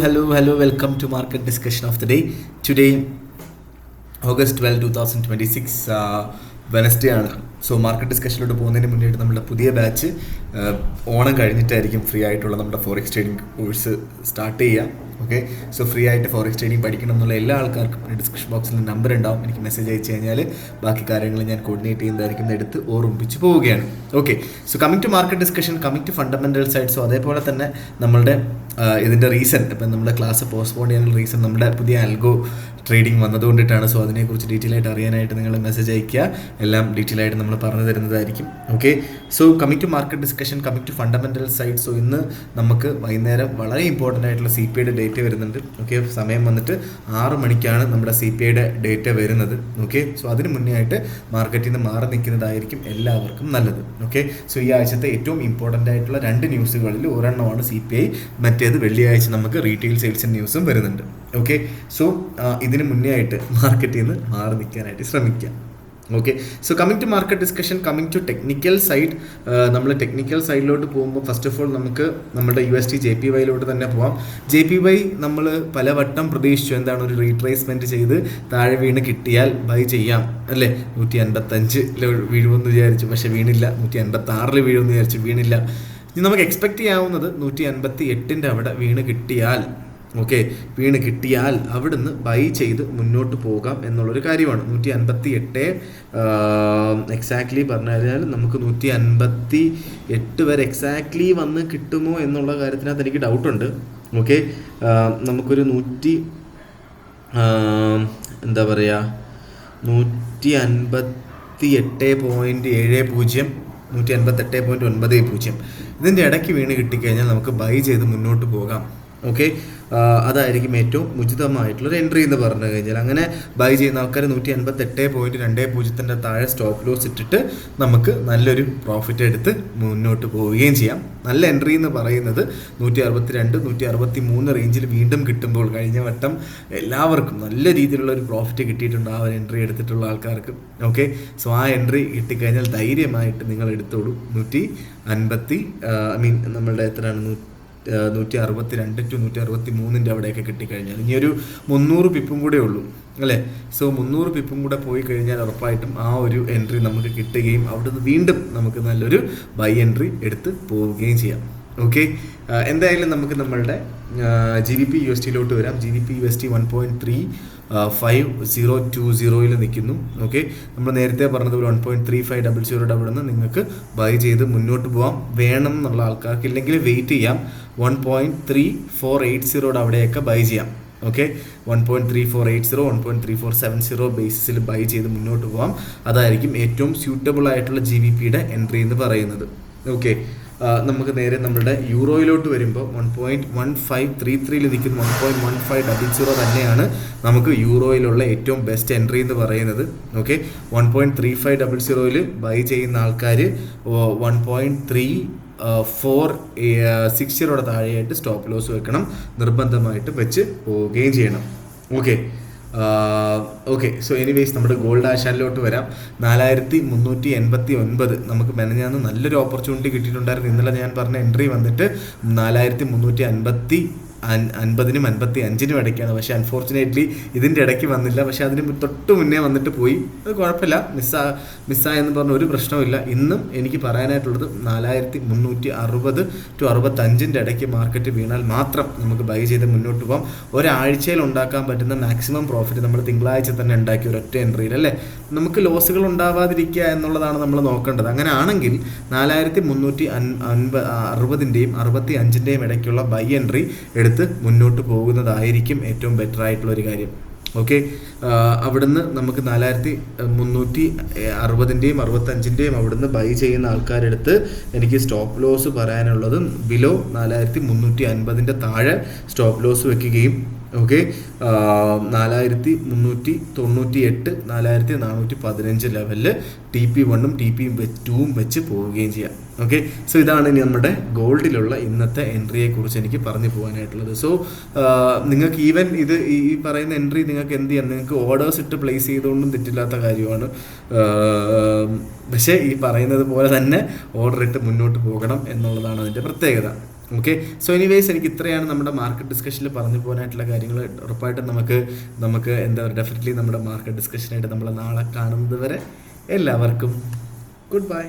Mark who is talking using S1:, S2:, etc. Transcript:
S1: Hello. Welcome to market discussion of the day. Today, August 12, 2026, Wednesday ആണ്. So market ഡിസ്കഷനിലോട്ട് പോകുന്നതിന് മുന്നേയായിട്ട് നമ്മുടെ പുതിയ batch Onam കഴിഞ്ഞിട്ടായിരിക്കും free ആയിട്ടുള്ള നമ്മുടെ ഫോറക്സ് ട്രേഡിംഗ് കോഴ്സ് സ്റ്റാർട്ട് ചെയ്യുക. ഓക്കെ, സോ ഫ്രീ ആയിട്ട് ഫോറക്സ് ട്രേഡിംഗ് പഠിക്കണം എന്നുള്ള എല്ലാ ആൾക്കാർക്കും ഡിസ്ക്രിപ്ഷൻ ബോക്സിൽ നമ്പർ ഉണ്ടാവും. എനിക്ക് മെസ്സേജ് അയച്ചു കഴിഞ്ഞാൽ ബാക്കി കാര്യങ്ങൾ ഞാൻ കോർഡിനേറ്റ് ചെയ്യുന്നതായിരിക്കും, എടുത്ത് ഓർമ്മിപ്പിച്ച് പോവുകയാണ്. Okay, so coming to market discussion, coming to fundamental side. So അതേപോലെ തന്നെ നമ്മളുടെ ഇതിൻ്റെ റീസൺ, ഇപ്പം നമ്മുടെ ക്ലാസ് പോസ്റ്റ്പോൺ ചെയ്യാനുള്ള റീസൺ നമ്മുടെ പുതിയ ആൽഗോ ട്രേഡിംഗ് വന്നതുകൊണ്ടിട്ടാണ്. സോ അതിനെക്കുറിച്ച് ഡീറ്റെയിൽ ആയിട്ട് അറിയാനായിട്ട് നിങ്ങൾ മെസ്സേജ് അയയ്ക്കുക, എല്ലാം ഡീറ്റെയിൽ ആയിട്ട് നമ്മൾ പറഞ്ഞു തരുന്നതായിരിക്കും. Okay, so coming to market discussion, coming to fundamental side. So ഇന്ന് നമുക്ക് വൈകുന്നേരം വളരെ ഇമ്പോർട്ടൻ്റ് ആയിട്ടുള്ള സി പി ഐയുടെ ഡേറ്റ വരുന്നുണ്ട്. ഓക്കെ, സമയം വന്നിട്ട് 6 മണിക്കാണ് നമ്മുടെ സി പി ഐയുടെ ഡേറ്റ വരുന്നത്. ഓക്കെ, സോ അതിന് മുന്നേ ആയിട്ട് മാർക്കറ്റിൽ നിന്ന് മാറി നിൽക്കുന്നതായിരിക്കും എല്ലാവർക്കും നല്ലത്. ഓക്കെ, സോ ഈ ആഴ്ചത്തെ ഏറ്റവും ഇമ്പോർട്ടൻ്റ് ആയിട്ടുള്ള 2 ന്യൂസുകളിൽ ഒരെണ്ണമാണ് സി പി ഐ, മറ്റേത് വെള്ളിയാഴ്ച നമുക്ക് റീറ്റെയിൽ സെയിൽസ് ന്യൂസും വരുന്നുണ്ട്. ഓക്കെ, സോ ഇതിന് മുന്നേ ആയിട്ട് മാർക്കറ്റിൽ നിന്ന് മാറി നിൽക്കാനായിട്ട് ശ്രമിക്കാം. Okay, so coming to market discussion, coming to technical side. നമ്മൾ ടെക്നിക്കൽ സൈഡിലോട്ട് പോകുമ്പോൾ ഫസ്റ്റ് ഓഫ് ഓൾ നമുക്ക് നമ്മുടെ USD JPY തന്നെ പോവാം. JPY നമ്മൾ പലവട്ടം പ്രതീക്ഷിച്ചു, എന്താണ് ഒരു റീട്രേസ്മെൻറ്റ് ചെയ്ത് താഴെ വീണ് കിട്ടിയാൽ ബൈ ചെയ്യാം അല്ലേ. 185 വീഴുമെന്ന് വിചാരിച്ചു, പക്ഷേ വീണില്ല. 186 വീഴുമെന്ന് വിചാരിച്ചു, വീണില്ല. ഇനി നമുക്ക് എക്സ്പെക്റ്റ് ചെയ്യാവുന്നത് 158 അവിടെ വീണ് കിട്ടിയാൽ, ഓക്കെ, വീണ് കിട്ടിയാൽ അവിടുന്ന് ബൈ ചെയ്ത് മുന്നോട്ട് പോകാം എന്നുള്ളൊരു കാര്യമാണ്. 158 എക്സാക്ട്ലി പറഞ്ഞു കഴിഞ്ഞാൽ നമുക്ക് 158 വരെ എക്സാക്ട്ലി വന്ന് കിട്ടുമോ എന്നുള്ള കാര്യത്തിനകത്ത് എനിക്ക് ഡൗട്ടുണ്ട്. ഓക്കെ, നമുക്കൊരു 158.70, 158.90 ഇതിൻ്റെ ഇടയ്ക്ക് വീണ് കിട്ടിക്കഴിഞ്ഞാൽ നമുക്ക് ബൈ ചെയ്ത് മുന്നോട്ട് പോകാം. ഓക്കെ, അതായിരിക്കും ഏറ്റവും ഉചിതമായിട്ടുള്ളൊരു എൻട്രി എന്ന് പറഞ്ഞു കഴിഞ്ഞാൽ. അങ്ങനെ ബൈ ചെയ്യുന്ന ആൾക്കാർ 158.20 താഴെ സ്റ്റോപ്പ് ലോസ് ഇട്ടിട്ട് നമുക്ക് നല്ലൊരു പ്രോഫിറ്റ് എടുത്ത് മുന്നോട്ട് പോവുകയും ചെയ്യാം. നല്ല എൻട്രി എന്ന് പറയുന്നത് 162, 163 റേഞ്ചിൽ വീണ്ടും കിട്ടുമ്പോൾ, കഴിഞ്ഞ വട്ടം എല്ലാവർക്കും നല്ല രീതിയിലുള്ള ഒരു പ്രോഫിറ്റ് കിട്ടിയിട്ടുണ്ട് ആ ഒരു എൻട്രി എടുത്തിട്ടുള്ള ആൾക്കാർക്ക്. ഓക്കെ, സോ ആ എൻട്രി കിട്ടിക്കഴിഞ്ഞാൽ ധൈര്യമായിട്ട് നിങ്ങൾ എടുത്തോളൂ. 150 നമ്മളുടെ എത്രയാണ് 162 to 163 അവിടെയൊക്കെ കിട്ടിക്കഴിഞ്ഞാൽ ഇനി ഒരു 300 പിപ്പും കൂടെ ഉള്ളൂ അല്ലേ. സോ 300 പിപ്പും കൂടെ പോയി കഴിഞ്ഞാൽ ഉറപ്പായിട്ടും ആ ഒരു എൻട്രി നമുക്ക് കിട്ടുകയും അവിടുന്ന് വീണ്ടും നമുക്ക് നല്ലൊരു ബൈ എൻട്രി എടുത്ത് പോവുകയും ചെയ്യാം. ഓക്കെ, എന്തായാലും നമുക്ക് നമ്മളുടെ GBP USD വരാം. GBP USD 1.3520 നിൽക്കുന്നു. ഓക്കെ, നമ്മൾ നേരത്തെ പറഞ്ഞത് 1.3500 അവിടെ നിന്ന് നിങ്ങൾക്ക് ബൈ ചെയ്ത് മുന്നോട്ട് പോകാം. വേണം എന്നുള്ള ആൾക്കാർക്ക്, ഇല്ലെങ്കിൽ വെയിറ്റ് ചെയ്യാം. 1.3480 അവിടെയൊക്കെ ബൈ ചെയ്യാം. ഓക്കെ, 1.3480, 1.3470 ബേസിസിൽ ബൈ ചെയ്ത് മുന്നോട്ട് പോകാം. അതായിരിക്കും ഏറ്റവും സ്യൂട്ടബിൾ ആയിട്ടുള്ള GBPയുടെ എൻട്രി എന്ന് പറയുന്നത്. ഓക്കെ, നമുക്ക് നേരെ നമ്മുടെ യൂറോയിലോട്ട് വരുമ്പോൾ 1.1533 നിൽക്കുന്ന 1.1500 തന്നെയാണ് നമുക്ക് യൂറോയിലുള്ള ഏറ്റവും ബെസ്റ്റ് എൻട്രി എന്ന് പറയുന്നത്. ഓക്കെ, 1.3500 ബൈ ചെയ്യുന്ന ആൾക്കാർ 1.3460 താഴെയായിട്ട് സ്റ്റോപ്പ് ലോസ് വെക്കണം, നിർബന്ധമായിട്ട് വെച്ച് പോവുകയും ചെയ്യണം. ഓക്കെ, സോ എനിവേസ് നമ്മുടെ ഗോൾഡ് ആശാനിലോട്ട് വരാം. 4389 നമുക്ക് മെനഞ്ഞാന്ന് നല്ലൊരു ഓപ്പർച്യൂണിറ്റി കിട്ടിയിട്ടുണ്ടായിരുന്നു. ഇന്നലെ ഞാൻ പറഞ്ഞ എൻട്രി വന്നിട്ട് 4350 50നും 55നും ഇടയ്ക്കാണ്. പക്ഷേ അൺഫോർച്ചുനേറ്റ്ലി ഇതിൻ്റെ ഇടയ്ക്ക് വന്നില്ല. പക്ഷേ അതിന് തൊട്ട് മുന്നേ വന്നിട്ട് പോയി. അത് കുഴപ്പമില്ല, മിസ്സായെന്ന് പറഞ്ഞ ഒരു പ്രശ്നമില്ല. ഇന്നും എനിക്ക് പറയാനായിട്ടുള്ളത് 4360 to 65 ഇടയ്ക്ക് മാർക്കറ്റ് വീണാൽ മാത്രം നമുക്ക് ബൈ ചെയ്ത് മുന്നോട്ട് പോകാം. ഒരാഴ്ചയിൽ ഉണ്ടാക്കാൻ പറ്റുന്ന മാക്സിമം പ്രോഫിറ്റ് നമ്മൾ തിങ്കളാഴ്ച തന്നെ ഉണ്ടാക്കി ഒരൊറ്റ എൻട്രിയിൽ അല്ലേ. നമുക്ക് ലോസുകൾ ഉണ്ടാവാതിരിക്കുക എന്നുള്ളതാണ് നമ്മൾ നോക്കേണ്ടത്. അങ്ങനെ ആണെങ്കിൽ 4360ൻ്റെയും 65ൻ്റെയും ഇടയ്ക്കുള്ള ബൈ എൻട്രി എടുത്ത് മുന്നോട്ട് പോകുന്നതായിരിക്കും ഏറ്റവും ബെറ്റർ ആയിട്ടുള്ള ഒരു കാര്യം. ഓക്കെ, അവിടുന്ന് നമുക്ക് 4360ൻ്റെയും 65ൻ്റെയും അവിടുന്ന് ബൈ ചെയ്യുന്ന ആൾക്കാരെടുത്ത് എനിക്ക് സ്റ്റോപ്പ് ലോസ് പറയാനുള്ളത് ബിലോ 4350 താഴെ സ്റ്റോപ്പ് ലോസ് വെക്കുകയും, ഓക്കെ, 4398, 4415 ലെവലിൽ TP1ഉം TP2ഉം വെച്ച് പോവുകയും ചെയ്യാം. ഓക്കെ, സോ ഇതാണ് ഇനി നമ്മുടെ ഗോൾഡിലുള്ള ഇന്നത്തെ എൻട്രിയെ കുറിച്ച് എനിക്ക് പറഞ്ഞു പോകാനായിട്ടുള്ളത്. സോ നിങ്ങൾക്ക് ഈവൻ ഇത് ഈ പറയുന്ന എൻട്രി നിങ്ങൾക്ക് എന്ത് ചെയ്യാം, നിങ്ങൾക്ക് ഓർഡേഴ്സ് ഇട്ട് പ്ലേസ് ചെയ്തുകൊണ്ടും തെറ്റില്ലാത്ത കാര്യമാണ്. പക്ഷേ ഈ പറയുന്നത് പോലെ തന്നെ ഓർഡർ ഇട്ട് മുന്നോട്ട് പോകണം എന്നുള്ളതാണ് അതിൻ്റെ പ്രത്യേകത. ഓക്കെ. സോ എനിവേസ് എനിക്ക് ഇത്രയാണ് നമ്മുടെ മാർക്കറ്റ് ഡിസ്കഷനിൽ പറഞ്ഞു പോകാനായിട്ടുള്ള കാര്യങ്ങൾ. ഉറപ്പായിട്ടും നമുക്ക് എന്താ പറയുക, ഡെഫിനറ്റ്ലി നമ്മുടെ മാർക്കറ്റ് ഡിസ്കഷനായിട്ട് നമ്മൾ നാളെ കാണുന്നത് വരെ എല്ലാവർക്കും ഗുഡ് ബൈ.